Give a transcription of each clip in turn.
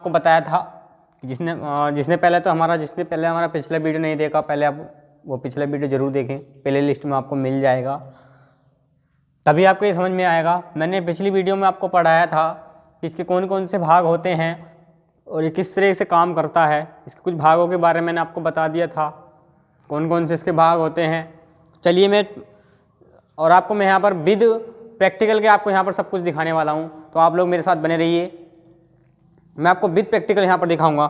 आपको बताया था कि जिसने पहले हमारा पिछला वीडियो नहीं देखा, पहले आप वो पिछला वीडियो ज़रूर देखें, प्ले लिस्ट में आपको मिल जाएगा, तभी आपको ये समझ में आएगा। मैंने पिछली वीडियो में आपको पढ़ाया था कि इसके कौन कौन से भाग होते हैं और ये किस तरह से काम करता है। इसके कुछ भागों के बारे में मैंने आपको बता दिया था, कौन कौन से इसके भाग होते हैं। चलिए आपको मैं यहाँ पर विद प्रैक्टिकल के आपको यहाँ पर सब कुछ दिखाने वाला हूँ, तो आप लोग मेरे साथ बने रहिए। मैं आपको विद प्रैक्टिकल यहाँ पर दिखाऊंगा,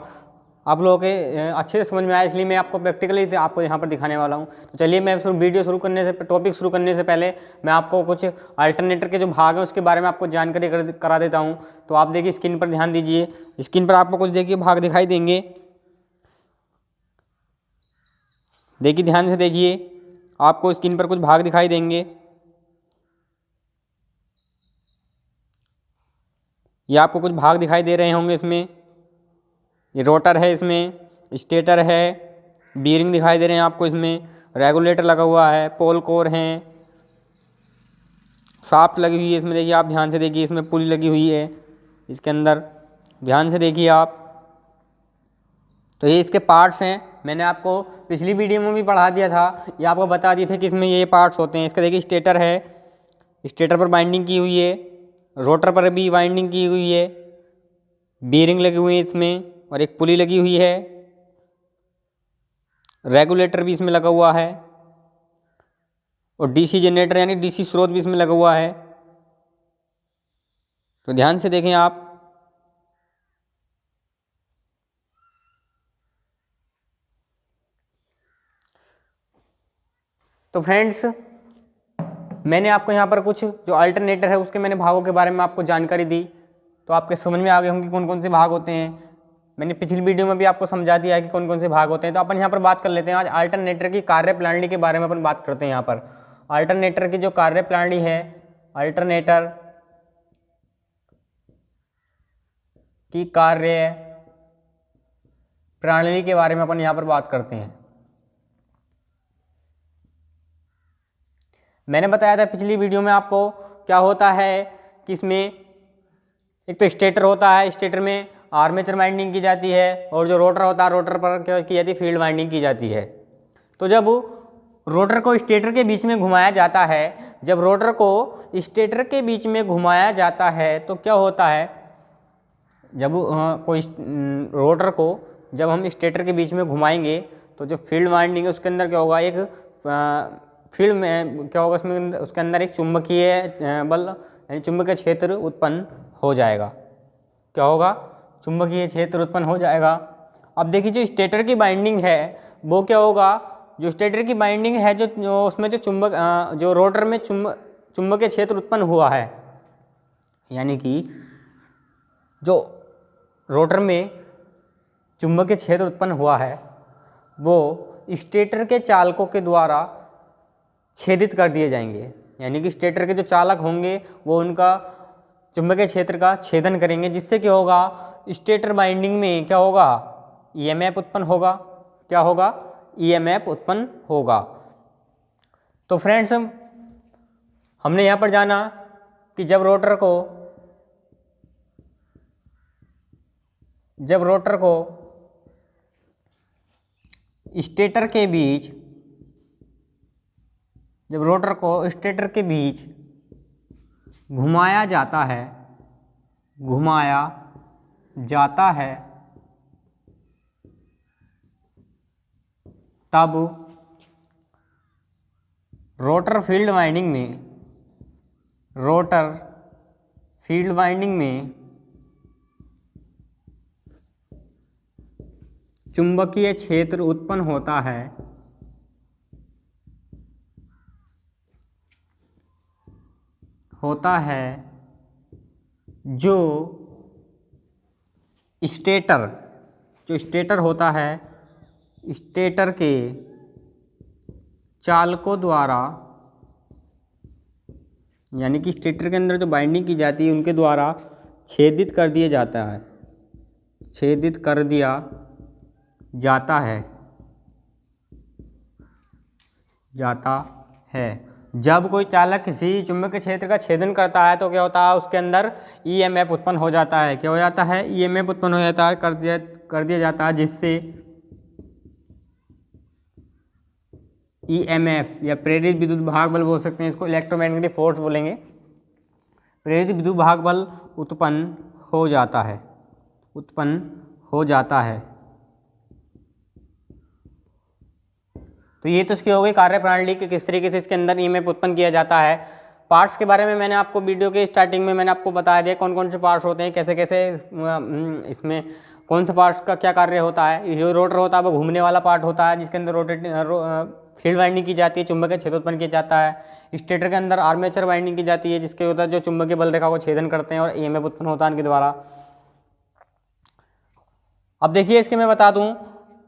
आप लोगों के अच्छे से समझ में आया, इसलिए मैं आपको प्रैक्टिकली आपको यहाँ पर दिखाने वाला हूँ। तो चलिए मैं टॉपिक शुरू करने से पहले मैं आपको कुछ अल्टरनेटर के जो भाग हैं उसके बारे में आपको जानकारी करा देता हूँ। तो आप देखिए, स्क्रीन पर ध्यान दीजिए, स्क्रीन पर आपको कुछ देखिए भाग दिखाई देंगे, देखिए ध्यान से देखिए, आपको स्क्रीन पर कुछ भाग दिखाई देंगे। ये आपको कुछ भाग दिखाई दे रहे होंगे। इसमें ये रोटर है, इसमें स्टेटर है, बीयरिंग दिखाई दे रहे हैं आपको, इसमें रेगुलेटर लगा हुआ है, पोल कोर हैं, शाफ्ट लगी हुई है इसमें, देखिए आप ध्यान से देखिए, इसमें पुली लगी हुई है इसके अंदर, ध्यान से देखिए आप। तो ये इसके पार्ट्स हैं, मैंने आपको पिछली वीडियो में भी पढ़ा दिया था, ये आपको बता दिए थे कि इसमें ये पार्ट्स होते हैं। इसका देखिए स्टेटर है, स्टेटर पर बाइंडिंग की हुई है, रोटर पर भी बाइंडिंग की हुई है, बीयरिंग लगी हुई है इसमें और एक पुली लगी हुई है, रेगुलेटर भी इसमें लगा हुआ है और डीसी जनरेटर यानी डीसी स्रोत भी इसमें लगा हुआ है। तो ध्यान से देखें आप। तो फ्रेंड्स, मैंने आपको यहाँ पर कुछ जो अल्टरनेटर है उसके मैंने भागों के बारे में आपको जानकारी दी, तो आपके समझ में आ गए होंगे कौन कौन से भाग होते हैं। मैंने पिछली वीडियो में भी आपको समझा दिया है कि कौन कौन से भाग होते हैं। तो अपन यहाँ पर बात कर लेते हैं, आज अल्टरनेटर की कार्यप्रणाली के बारे में अपन बात करते हैं। यहाँ पर अल्टरनेटर की जो कार्यप्रणाली है, अल्टरनेटर की कार्य प्रणाली के बारे में अपन यहाँ पर बात करते हैं। मैंने बताया था पिछली वीडियो में आपको क्या होता है कि इसमें एक तो स्टेटर होता है, स्टेटर में आर्मेचर वाइंडिंग की जाती है, और जो रोटर होता है रोटर पर क्या की जाती है, फील्ड वाइंडिंग की जाती है। तो जब रोटर को स्टेटर के बीच में घुमाया जाता है, जब रोटर को स्टेटर के बीच में घुमाया जाता है तो क्या होता है, जब कोई रोटर को जब हम स्टेटर के बीच में घुमाएंगे तो जो फील्ड वाइंडिंग है उसके अंदर क्या होगा, एक फील्ड में क्या होगा, उसमें उसके अंदर एक चुंबकीय बल यानी चुंबकीय क्षेत्र उत्पन्न हो जाएगा। क्या होगा, चुंबकीय क्षेत्र उत्पन्न हो जाएगा। अब देखिए जो स्टेटर की बाइंडिंग है वो क्या होगा, जो स्टेटर की बाइंडिंग है जो उसमें जो रोटर में चुंबकीय क्षेत्र उत्पन्न हुआ है, यानी कि जो रोटर में चुंबकीय क्षेत्र उत्पन्न हुआ है वो स्टेटर के चालकों के द्वारा छेदित कर दिए जाएंगे। यानी कि स्टेटर के जो चालक होंगे वो उनका चुंबकीय क्षेत्र का छेदन करेंगे, जिससे क्या होगा, स्टेटर बाइंडिंग में क्या होगा, ईएमएफ उत्पन्न होगा। क्या होगा, ईएमएफ उत्पन्न होगा। तो फ्रेंड्स, हमने यहाँ पर जाना कि जब रोटर को स्टेटर के बीच घुमाया जाता है तब रोटर फील्ड वाइंडिंग में चुंबकीय क्षेत्र उत्पन्न होता है जो स्टेटर होता है, स्टेटर के चालकों द्वारा, यानी कि स्टेटर के अंदर जो बाइंडिंग की जाती है उनके द्वारा छेदित कर दिया जाता है। जब कोई चालक किसी चुंबकीय क्षेत्र का छेदन करता है तो क्या होता है, उसके अंदर ईएमएफ उत्पन्न हो जाता है। क्या हो जाता है? ईएमएफ उत्पन्न हो जाता है, कर दिया जाता है, जिससे ईएमएफ या प्रेरित विद्युत भाग बल बोल सकते हैं इसको, इलेक्ट्रोमैग्नेटिक फोर्स बोलेंगे। प्रेरित विद्युत भाग बल उत्पन्न हो जाता है, उत्पन्न हो जाता है। तो ये तो इसकी हो गई कार्यप्रणाली कि किस तरीके से इसके अंदर ईएमएफ उत्पन्न किया जाता है। पार्ट्स के बारे में मैंने आपको वीडियो के स्टार्टिंग में मैंने आपको बताया दिया कौन कौन से पार्ट्स होते हैं, कैसे कैसे इसमें कौन से पार्ट्स का क्या कार्य होता है। जो रोटर होता है वो घूमने वाला पार्ट होता है, जिसके अंदर फील्ड वाइंडिंग की जाती है, चुंबकीय क्षेत्र उत्पन्न किया जाता है। स्टेटर के अंदर आर्मेचर वाइंडिंग की जाती है, जिसके होता है जो चुंबकीय बल रेखा को छेदन करते हैं और ईएमएफ उत्पन्न होता है इनके द्वारा। अब देखिए इसके मैं बता दूं,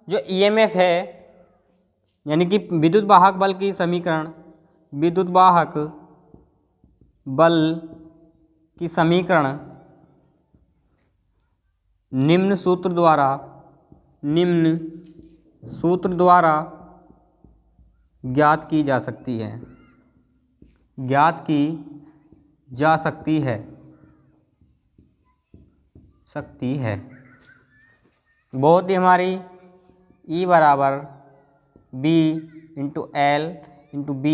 जो ईएमएफ है यानी कि विद्युत वाहक बल की समीकरण, विद्युत वाहक बल की समीकरण निम्न सूत्र द्वारा ज्ञात की जा सकती है, ज्ञात की जा सकती है। बहुत ही हमारी E बराबर B into L into B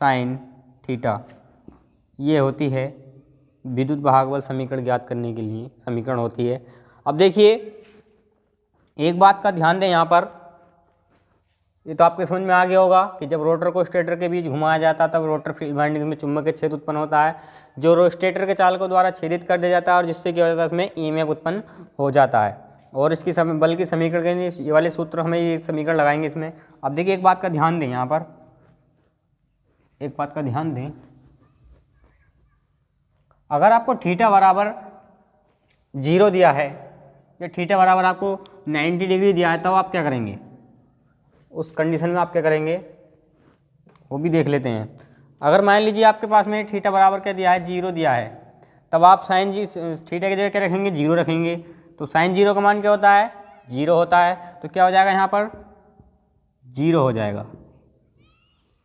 sine theta, ये होती है विद्युत वाहक बल समीकरण ज्ञात करने के लिए समीकरण होती है। अब देखिए एक बात का ध्यान दें यहाँ पर, ये तो आपके समझ में आ गया होगा कि जब रोटर को स्टेटर के बीच घुमाया जाता है तब रोटर फील्ड वाइंडिंग में चुंबकीय क्षेत्र उत्पन्न होता है, जो स्टेटर के चालकों द्वारा छेदित कर दिया जाता है और जिससे क्या होता है इसमें ईएमएफ उत्पन्न हो जाता है। और इसकी बल की समीकरण के लिए ये वाले सूत्र हमें ये समीकरण लगाएंगे इसमें। अब देखिए एक बात का ध्यान दें, यहाँ पर एक बात का ध्यान दें, अगर आपको थीटा बराबर 0 दिया है या थीटा बराबर आपको 90 डिग्री दिया है, तब आप क्या करेंगे? उस कंडीशन में आप क्या करेंगे वो भी देख लेते हैं। अगर मान लीजिए आपके पास में थीटा बराबर क्या दिया है, 0 दिया है, तब आप साइन थीटा की जगह क्या रखेंगे? 0 रखेंगे। तो साइन 0 का मान क्या होता है? 0 होता है। तो क्या हो जाएगा यहाँ पर? 0 हो जाएगा।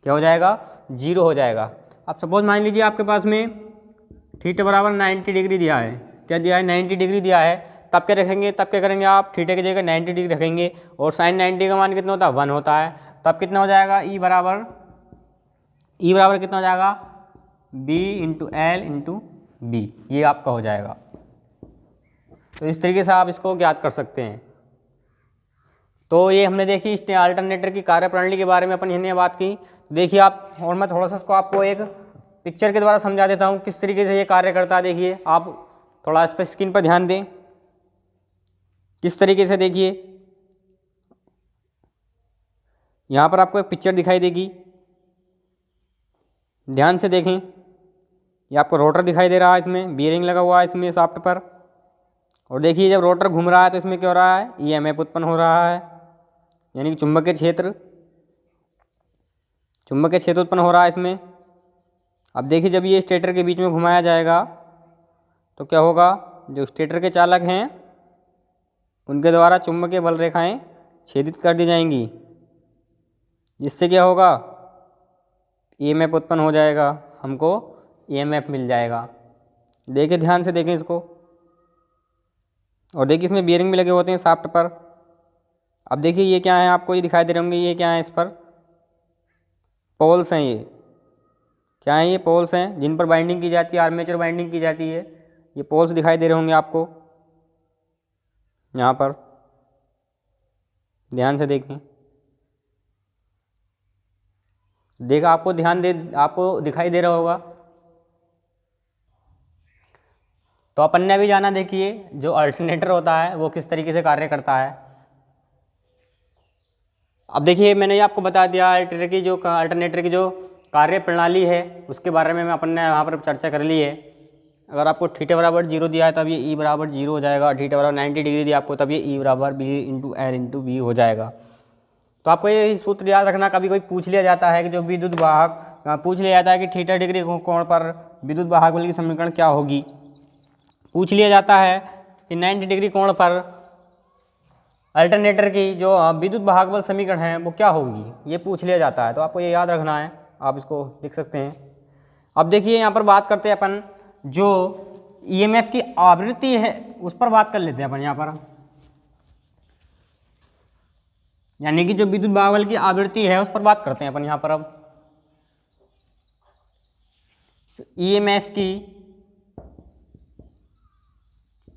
क्या हो जाएगा? 0 हो जाएगा। अब सपोज मान लीजिए आपके पास में थीटा बराबर 90 डिग्री दिया है, क्या दिया है? 90 डिग्री दिया है। तब क्या रखेंगे? तब क्या करेंगे आप? थीटा की जगह 90 डिग्री रखेंगे और साइन 90 का मान कितना होता है? 1 होता है। तब कितना हो जाएगा? ई बराबर कितना हो जाएगा? B into L into B, ये आपका हो जाएगा। तो इस तरीके से आप इसको ज्ञात कर सकते हैं। तो ये हमने देखी इस अल्टरनेटर की कार्यप्रणाली के बारे में अपन हमने बात की। देखिए आप, और मैं थोड़ा सा इसको आपको एक पिक्चर के द्वारा समझा देता हूँ किस तरीके से ये कार्य करता है। देखिए आप थोड़ा इस पर स्क्रीन पर ध्यान दें, किस तरीके से देखिए यहाँ पर आपको एक पिक्चर दिखाई देगी, ध्यान से देखें। ये आपको रोटर दिखाई दे रहा है, इसमें बीयरिंग लगा हुआ है इसमें शाफ्ट पर। और देखिए जब रोटर घूम रहा है तो इसमें क्या हो रहा है? ईएमएफ उत्पन्न हो रहा है, यानी कि चुंबकीय क्षेत्र उत्पन्न हो रहा है इसमें। अब देखिए जब ये स्टेटर के बीच में घुमाया जाएगा तो क्या होगा? जो स्टेटर के चालक हैं उनके द्वारा चुंबकीय बल रेखाएं छेदित कर दी जाएंगी, जिससे क्या होगा? ईएमएफ उत्पन्न हो जाएगा, हमको ईएमएफ मिल जाएगा। देखिए ध्यान से देखें इसको, और देखिए इसमें बीयरिंग भी लगे होते हैं शाफ्ट पर। अब देखिए ये क्या है, आपको ये दिखाई दे रहे होंगे, ये क्या है? इस पर पोल्स हैं। ये क्या है? ये पोल्स हैं जिन पर बाइंडिंग की जाती है, आर्मेचर बाइंडिंग की जाती है। ये पोल्स दिखाई दे रहे होंगे आपको यहाँ पर, ध्यान से देखें। देखा आपको आपको दिखाई दे रहा होगा। तो अपन ने भी जाना, देखिए जो अल्टरनेटर होता है वो किस तरीके से कार्य करता है। अब देखिए मैंने आपको बता दिया अल्टरनेटर की जो कार्य प्रणाली है उसके बारे में अपन ने यहाँ पर चर्चा कर ली है। अगर आपको थीटा बराबर 0 दिया है तब ये ई बराबर 0 हो जाएगा, थीटा बराबर 90 डिग्री दिया आपको तब ये ई बराबर B into L into B हो जाएगा। तो आपको ये सूत्र याद रखना, कभी कोई पूछ लिया जाता है कि जो विद्युत वाहक पूछ लिया जाता है कि थीटा डिग्री कोण पर विद्युत वाहक बल की समीकरण क्या होगी। पूछ लिया जाता है कि 90 डिग्री कोण पर अल्टरनेटर की जो विद्युत भागबल समीकरण है वो क्या होगी, ये पूछ लिया जाता है, तो आपको ये याद रखना है, आप इसको लिख सकते हैं। अब देखिए यहाँ पर बात करते हैं अपन जो ईएमएफ की आवृत्ति है उस पर बात कर लेते हैं अपन यहाँ पर, यानी कि जो विद्युत भागबल की आवृत्ति है उस पर बात करते हैं अपन यहाँ पर। अब ईएमएफ की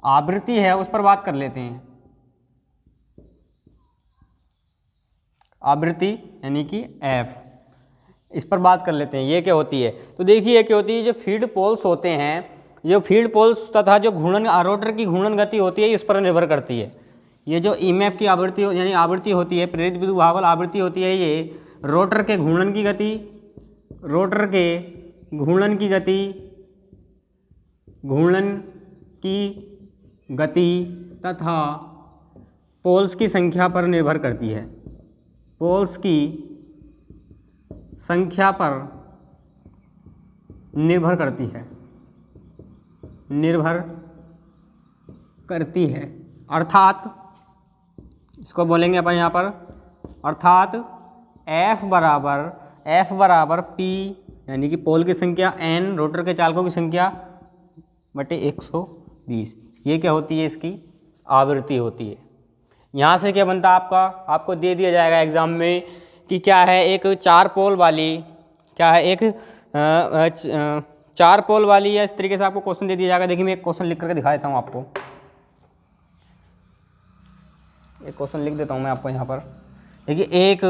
आवृत्ति है उस पर बात कर लेते हैं, आवृत्ति यानी कि एफ, इस पर बात कर लेते हैं। ये क्या होती है, तो देखिए क्या होती है, जो फील्ड पोल्स होते हैं, जो फील्ड पोल्स तथा जो घूर्णन रोटर की घूर्णन गति होती है इस पर निर्भर करती है। ये जो ईएमएफ की आवृत्ति यानी आवृत्ति होती है, प्रेरित विद्युत भागबल आवृत्ति होती है, ये रोटर के घूर्णन की गति, रोटर के घूर्णन की गति, घूर्णन की गति तथा पोल्स की संख्या पर निर्भर करती है, पोल्स की संख्या पर निर्भर करती है, निर्भर करती है। अर्थात इसको बोलेंगे अपन यहाँ पर, अर्थात F बराबर P यानी कि पोल की संख्या N, रोटर के चालकों की संख्या बटे 120, ये क्या होती है, इसकी आवृत्ति होती है। यहाँ से क्या बनता है आपका, आपको दे दिया जाएगा एग्जाम में कि क्या है, एक 4 पोल वाली, क्या है, एक 4 पोल वाली, या इस तरीके से आपको क्वेश्चन दे दिया जाएगा। देखिए मैं एक क्वेश्चन लिख करके दिखा देता हूँ आपको, एक क्वेश्चन लिख देता हूँ मैं आपको यहाँ पर। देखिए एक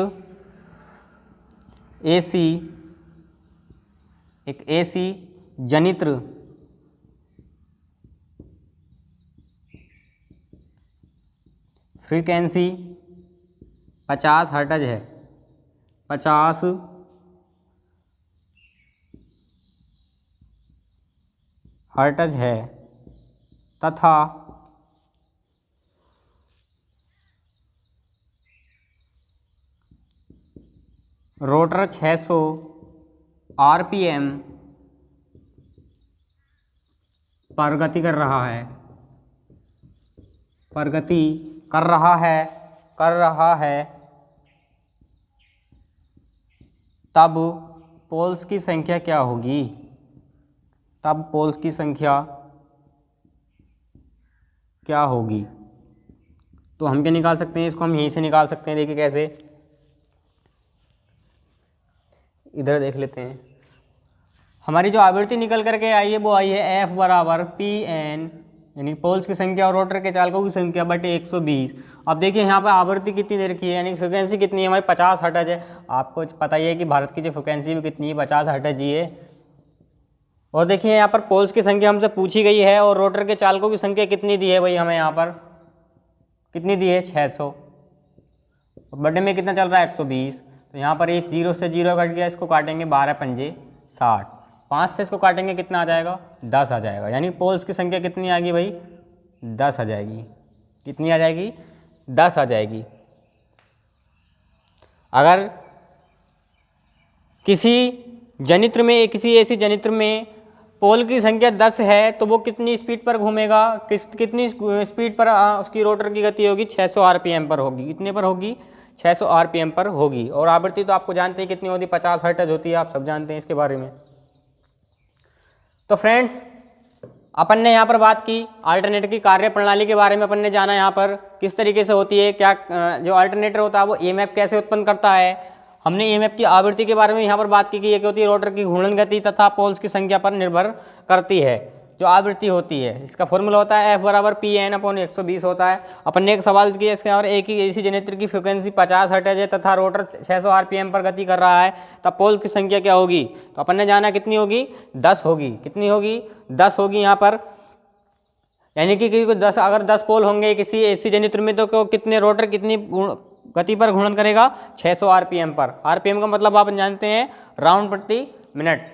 एसी जनित्र फ्रीक्वेंसी 50 हर्ट्ज है, 50 हर्ट्ज है तथा रोटर 600 आरपीएम पर गति कर रहा है, पर गति कर रहा है, तब पोल्स की संख्या क्या होगी, तब पोल्स की संख्या क्या होगी। तो हम क्या निकाल सकते हैं, इसको हम यहीं से निकाल सकते हैं। देखिए कैसे, इधर देख लेते हैं। हमारी जो आवृत्ति निकल करके आई है वो आई है F बराबर PN यानी पोल्स की संख्या और रोटर के चालकों की संख्या बटे 120। अब देखिए यहाँ पर आवृत्ति कितनी दे रखी है, यानी फ्रिक्वेंसी कितनी है हमारी, 50 हर्ट्ज है। आपको पता ही है कि भारत की जो फ्रिक्वेंसी भी कितनी है, 50 हर्ट्ज ही है। और देखिए यहाँ पर पोल्स की संख्या हमसे पूछी गई है और रोटर के चालकों की संख्या कितनी दी है भाई, हमें यहाँ पर कितनी दी है, 600, बटे में कितना चल रहा है, 120। तो यहाँ पर एक 0 से 0 कट गया, इसको काटेंगे 12 पंजे 60, 5 से इसको काटेंगे कितना आ जाएगा, 10 आ जाएगा। यानी पोल्स की संख्या कितनी आ गई भाई, 10 आ जाएगी। कितनी आ जाएगी, 10 आ जाएगी। अगर किसी जनित्र में, किसी ऐसी जनित्र में पोल की संख्या 10 है तो वो कितनी स्पीड पर घूमेगा, कितनी स्पीड पर उसकी रोटर की गति होगी, 600 आरपीएम पर होगी। कितने पर होगी, 600 आरपीएम पर होगी। और आवृत्ति तो आपको जानते हैं कितनी होती है, 50 हर्ट्ज होती है, आप सब जानते हैं इसके बारे में। तो फ्रेंड्स अपन ने यहाँ पर बात की अल्टरनेटर की कार्य प्रणाली के बारे में, अपन ने जाना यहाँ पर किस तरीके से होती है, क्या जो अल्टरनेटर होता है वो ईएमएफ कैसे उत्पन्न करता है। हमने ईएमएफ की आवृत्ति के बारे में यहाँ पर बात की कि ये क्या होती है, रोटर की घूर्णन गति तथा पोल्स की संख्या पर निर्भर करती है जो आवृत्ति होती है। इसका फॉर्मूला होता है F बराबर PN/120 होता है। अपन ने एक सवाल किया इसके, और एक ही एसी जनरेटर की फ्रिक्वेंसी 50 हर्ट्ज है तथा रोटर 600 आरपीएम पर गति कर रहा है, तब पोल्स की संख्या क्या होगी। तो अपन ने जाना कितनी होगी, 10 होगी। कितनी होगी, 10 होगी यहाँ पर। यानी कि 10, अगर 10 पोल होंगे किसी एसी जनरेटर में तो कितने रोटर कितनी गति पर घूर्णन करेगा, 600 आरपीएम पर। आरपीएम का मतलब आप जानते हैं राउंड प्रति मिनट।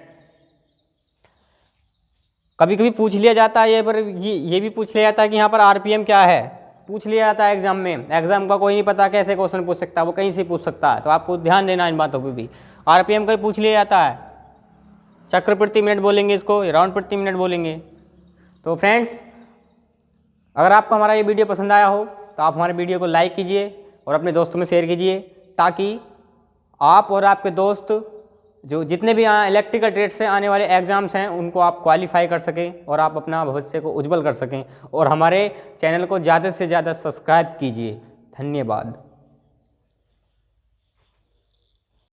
कभी कभी पूछ लिया जाता है ये भी पूछ लिया जाता है कि यहाँ पर आरपीएम क्या है, पूछ लिया जाता है एग्जाम में। एग्जाम का कोई नहीं पता कैसे क्वेश्चन पूछ सकता है, वो कहीं से पूछ सकता है, तो आपको ध्यान देना इन बातों पे भी। आरपीएम का पूछ लिया जाता है, चक्र प्रति मिनट बोलेंगे इसको, राउंड प्रति मिनट बोलेंगे। तो फ्रेंड्स अगर आपको हमारा ये वीडियो पसंद आया हो तो आप हमारे वीडियो को लाइक कीजिए और अपने दोस्तों में शेयर कीजिए, ताकि आप और आपके दोस्त जो जितने भी इलेक्ट्रिकल ट्रेड से आने वाले एग्ज़ाम्स हैं उनको आप क्वालिफाई कर सकें और आप अपना भविष्य को उज्जवल कर सकें। और हमारे चैनल को ज़्यादा से ज़्यादा सब्सक्राइब कीजिए। धन्यवाद।